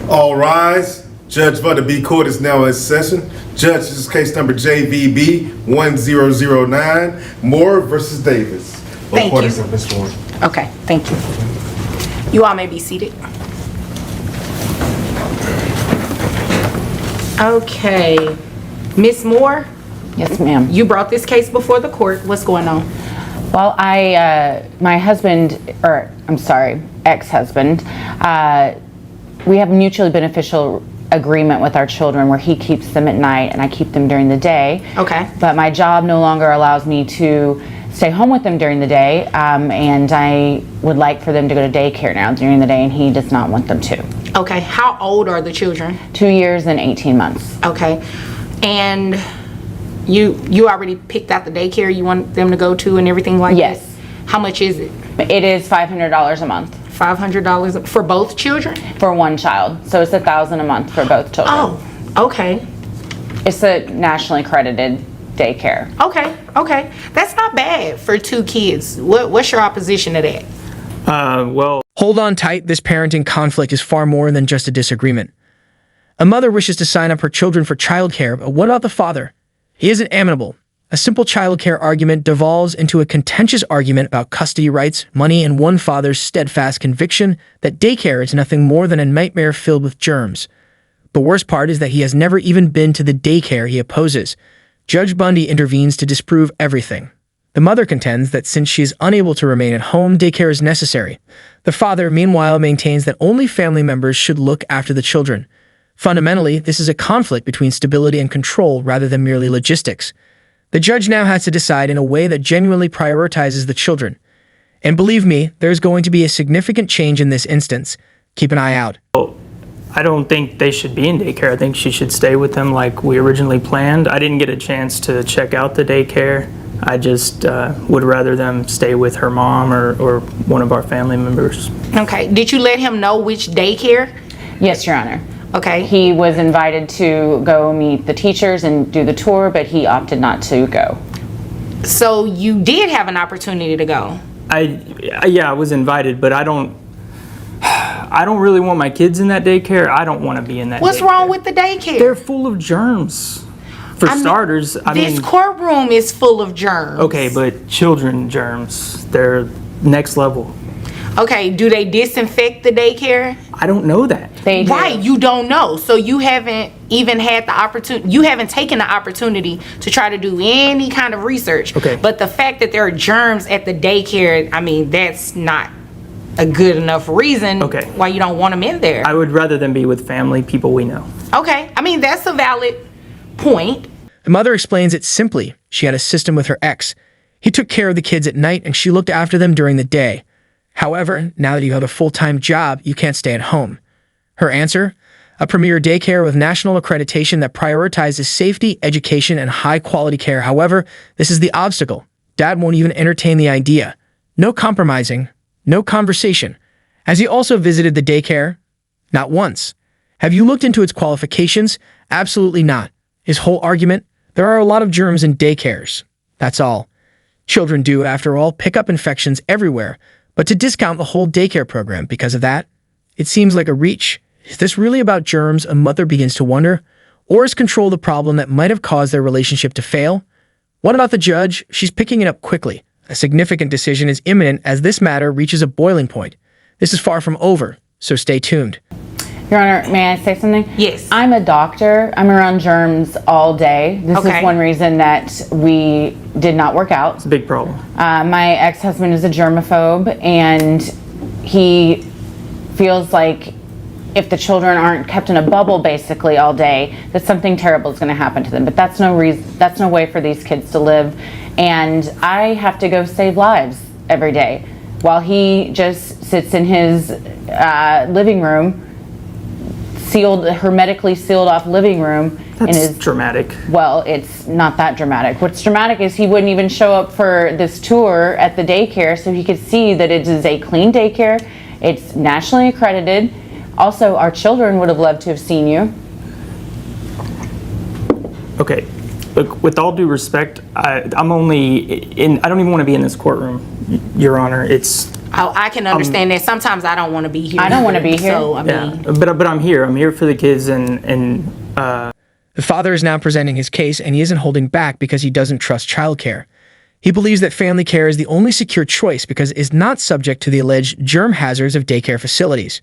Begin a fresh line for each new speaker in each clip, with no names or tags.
All rise. Judge for the B court is now in session. Judge, this is case number JVB 1009, Moore versus Davis.
Thank you.
Ms. Moore.
Okay, thank you. You all may be seated. Okay, Ms. Moore,
Yes, ma'am.
you brought this case before the court. What's going on?
Well, my husband, or I'm sorry, ex-husband, we have a mutually beneficial agreement with our children where he keeps them at night and I keep them during the day.
Okay.
But my job no longer allows me to stay home with them during the day, and I would like for them to go to daycare now during the day, and he does not want them to.
Okay, how old are the children?
2 years and 18 months.
Okay, and you already picked out the daycare you want them to go to and everything like that?
Yes.
How much is it?
It is $500 a month
$500 for both children?
for one child, so it's $1,000 a month for both children.
Oh, okay.
It's a nationally accredited daycare.
Okay. That's not bad for 2 kids. What's your opposition to that?
Hold on tight, this parenting conflict is far more than just a disagreement. A mother wishes to sign up her children for childcare, but what about the father? He isn't amenable. A simple childcare argument devolves into a contentious argument about custody rights, money, and one father's steadfast conviction that daycare is nothing more than a nightmare filled with germs. The worst part is that he has never even been to the daycare he opposes. Judge Bundy intervenes to disprove everything. The mother contends that since she is unable to remain at home, daycare is necessary. The father, meanwhile, maintains that only family members should look after the children. Fundamentally, this is a conflict between stability and control rather than merely logistics. The judge now has to decide in a way that genuinely prioritizes the children. And believe me, there's going to be a significant change in this instance. Keep an eye out.
I don't think they should be in daycare. I think she should stay with them like we originally planned. I didn't get a chance to check out the daycare. I just would rather them stay with her mom or one of our family members.
Okay, did you let him know which daycare?
Yes, Your Honor.
Okay.
He was invited to go meet the teachers and do the tour, but he opted not to go.
So you did have an opportunity to go?
I was invited, but I don't really want my kids in that daycare. I don't want to be in that
What's
daycare.
wrong with the daycare?
They're full of germs. For starters,
this courtroom is full of germs.
Okay, but children germs, they're next level.
Okay, do they disinfect the daycare?
I don't know that.
They do.
Right, you don't know. So you haven't even had the opportunity, you haven't taken the opportunity to try to do any kind of research.
Okay.
But the fact that there are germs at the daycare, I mean, that's not a good enough reason why you don't want them in there.
I would rather them be with family, people we know.
Okay, I mean, that's a valid point.
The mother explains it simply. She had a system with her ex. He took care of the kids at night and she looked after them during the day. However, now that you have a full-time job, you can't stay at home. Her answer? A premier daycare with national accreditation that prioritizes safety, education, and high-quality care. However, this is the obstacle. Dad won't even entertain the idea. No compromising, no conversation. Has he also visited the daycare? Not once. Have you looked into its qualifications? Absolutely not. His whole argument? There are a lot of germs in daycares. That's all. Children do, after all, pick up infections everywhere, but to discount the whole daycare program because of that, it seems like a reach. Is this really about germs, a mother begins to wonder? Or is control the problem that might have caused their relationship to fail? What about the judge? She's picking it up quickly. A significant decision is imminent as this matter reaches a boiling point. This is far from over, so stay tuned.
Your Honor, may I say something?
Yes.
I'm a doctor. I'm around germs all day. This is one reason that we did not work out.
It's a big problem.
My ex-husband is a germaphobe, and he feels like if the children aren't kept in a bubble basically all day, that something terrible is going to happen to them. But that's no reason. That's no way for these kids to live. And I have to go save lives every day, while he just sits in his living room, hermetically sealed off living room.
That's dramatic.
Well, it's not that dramatic. What's dramatic is he wouldn't even show up for this tour at the daycare so he could see that it is a clean daycare. It's nationally accredited. Also, our children would have loved to have seen you.
Okay, look, with all due respect, I don't even want to be in this courtroom, Your Honor.
I can understand that. Sometimes I don't want to be here.
I don't want to be here.
So, I
Yeah,
mean,
but I'm here. I'm here for the kids, and
The father is now presenting his case, and he isn't holding back because he doesn't trust childcare. He believes that family care is the only secure choice because it is not subject to the alleged germ hazards of daycare facilities.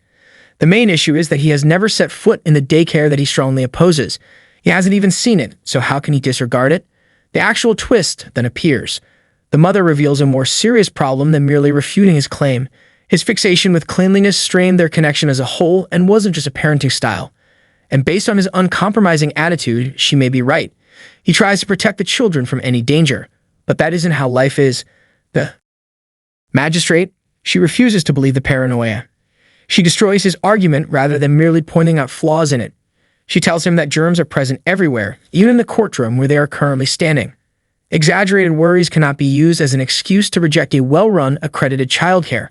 The main issue is that he has never set foot in the daycare that he strongly opposes. He hasn't even seen it, so how can he disregard it? The actual twist then appears. The mother reveals a more serious problem than merely refuting his claim. His fixation with cleanliness strained their connection as a whole and wasn't just a parenting style. And based on his uncompromising attitude, she may be right. He tries to protect the children from any danger. But that isn't how life is. The magistrate, she refuses to believe the paranoia. She destroys his argument rather than merely pointing out flaws in it. She tells him that germs are present everywhere, even in the courtroom where they are currently standing. Exaggerated worries cannot be used as an excuse to reject a well-run, accredited childcare.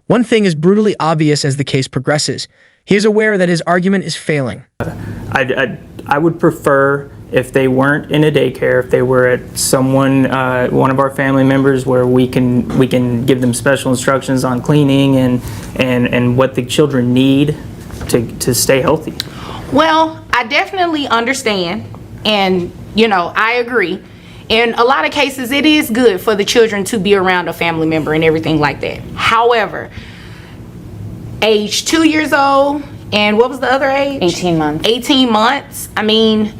One thing is brutally obvious as the case progresses. He is aware that his argument is failing.
I would prefer if they weren't in a daycare, if they were at someone, one of our family members, where we can give them special instructions on cleaning and what the children need to stay healthy.
well, I definitely understand, and I agree. In a lot of cases, it is good for the children to be around a family member and everything like that. However, age 2 years old, and what was the other age?
18 months.
18 months. I mean,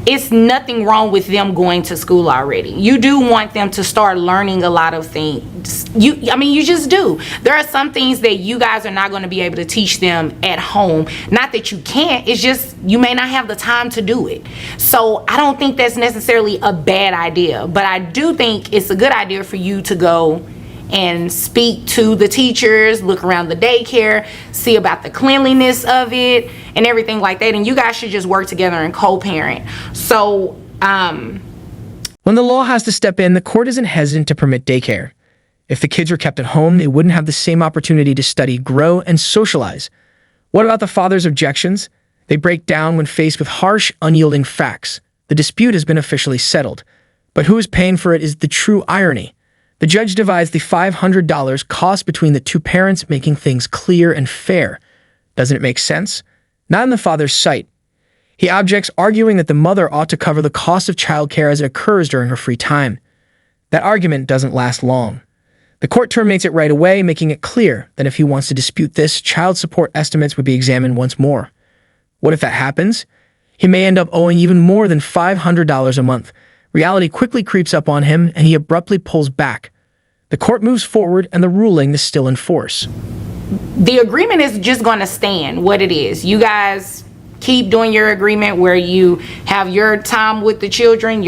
it's nothing wrong with them going to school already. You do want them to start learning a lot of things. You just do. There are some things that you guys are not going to be able to teach them at home. Not that you can't, it's just you may not have the time to do it. So I don't think that's necessarily a bad idea, but I do think it's a good idea for you to go and speak to the teachers, look around the daycare, see about the cleanliness of it and everything like that. And you guys should just work together and co-parent. So,
When the law has to step in, the court isn't hesitant to permit daycare. If the kids were kept at home, they wouldn't have the same opportunity to study, grow, and socialize. What about the father's objections? They break down when faced with harsh, unyielding facts. The dispute has been officially settled. But who is paying for it is the true irony. The judge divides the $500 cost between the two parents, making things clear and fair. Doesn't it make sense? Not in the father's sight. He objects, arguing that the mother ought to cover the cost of childcare as it occurs during her free time. That argument doesn't last long. The court terminates it right away, making it clear that if he wants to dispute this, child support estimates would be examined once more. What if that happens? He may end up owing even more than $500 a month. Reality quickly creeps up on him, and he abruptly pulls back. The court moves forward, and the ruling is still in force.
the agreement is just going to stand what it is. You guys keep doing your agreement where you have your time with the children,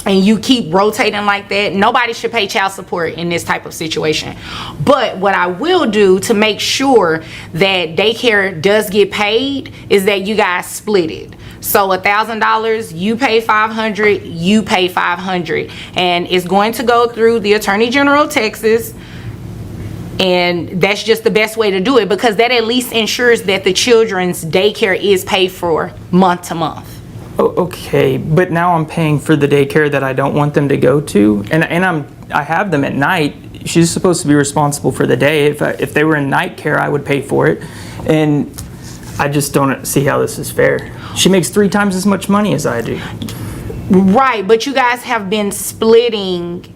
and you keep rotating like that. Nobody should pay child support in this type of situation. But what I will do to make sure that daycare does get paid is that you guys split it. So $1,000, you pay $500, you pay $500, and it's going to go through the Attorney General of Texas. And that's just the best way to do it, because that at least ensures that the children's daycare is paid for month to month.
Okay, but now I'm paying for the daycare that I don't want them to go to, and I have them at night. She's supposed to be responsible for the day. If they were in night care, I would pay for it, and I just don't see how this is fair. She makes 3 times as much money as I do.
Right, but you guys have been splitting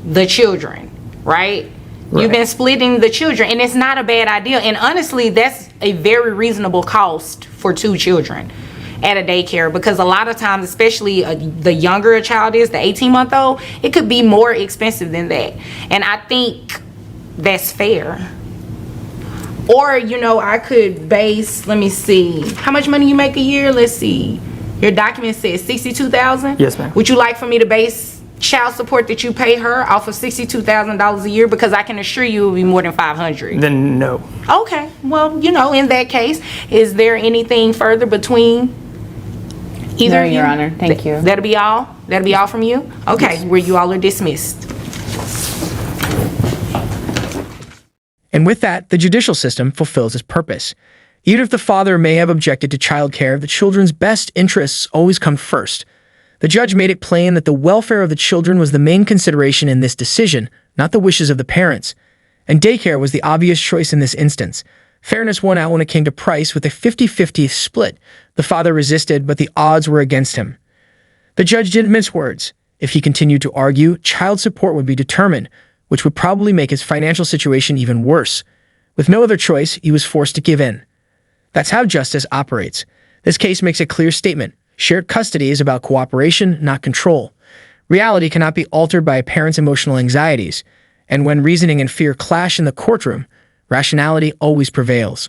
the children, right? You've been splitting the children, and it's not a bad idea. And honestly, that's a very reasonable cost for 2 children at a daycare, because a lot of times, especially the younger a child is, the 18-month-old, it could be more expensive than that. And I think that's fair. Or, I could base, let me see, how much money you make a year? Let's see. Your document says $62,000?
Yes, ma'am.
Would you like for me to base child support that you pay her off of $62,000 a year? Because I can assure you it will be more than $500.
Then no.
Okay, well, in that case, is there anything further between either
No,
of you?
Your Honor. Thank you.
That'll be all? That'll be all from you? Okay, where you all are dismissed.
And with that, the judicial system fulfills its purpose. Even if the father may have objected to childcare, the children's best interests always come first. The judge made it plain that the welfare of the children was the main consideration in this decision, not the wishes of the parents. And daycare was the obvious choice in this instance. Fairness won out when it came to price with a 50-50 split. The father resisted, but the odds were against him. The judge didn't mince words. If he continued to argue, child support would be determined, which would probably make his financial situation even worse. With no other choice, he was forced to give in. That's how justice operates. This case makes a clear statement. Shared custody is about cooperation, not control. Reality cannot be altered by a parent's emotional anxieties. And when reasoning and fear clash in the courtroom, rationality always prevails.